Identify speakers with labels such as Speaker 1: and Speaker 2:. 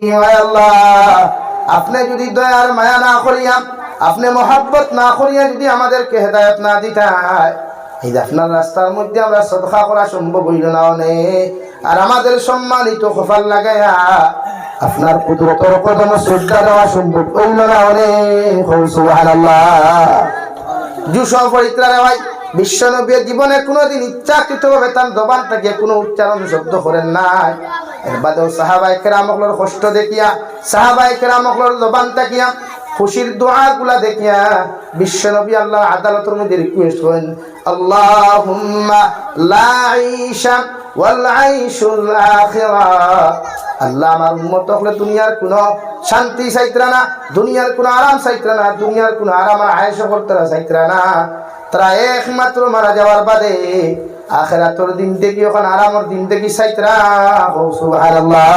Speaker 1: আল্লাহ, আপনি যদি দয়ার মায়া না করিয়া, আপনি মহাব্বত না করিয়া যদি আমাদেরকে হেদায়েত না দিতাই, এই যে আপনার রাস্তার মধ্যে আমরা সদকা করা সম্ভব হইল না অনেক। আর আমাদের সম্মানিত খোফার লাগাইয়া আপনার কুদরতের কদমে শ্রদ্ধা দেওয়া সম্ভব হইল না অনেক। সুবহানাল্লাহ। যুসব পরিত্রাণ ভাই, বিশ্বনবীর জীবনে কোনোদিন ইচ্ছাকৃতভাবে তার জবান থেকে কোনো উচ্চারণ শব্দ করেন নাই। এর বাদেও সাহাবায়ে কেরামগুলোর কষ্ট দেখিয়া, সাহাবায়ে কেরামগুলোর জবান তাকিয়া, খুশির দোয়াগুলা দেখিয়া বিশ্বনবী আল্লাহর আদালতের মধ্যে রিকোয়েস্ট করেন, আল্লাহুম্মা লা আইশা ওয়াল আইশুল আখিরা। আল্লাহ, আমার উম্মত হলে দুনিয়ার কোনো শান্তি চাইতরা না, দুনিয়ার কোনো আরাম চাইতরা না, দুনিয়ার কোনো আরাম আর আয়েশা করতেরা চাইতরা না। তারা একমাত্র মারা যাওয়ার বাদে আখিরাতের দিন দেখি, ওখানে আরামের দিন দেখি চাইতরা। সুবহানাল্লাহ।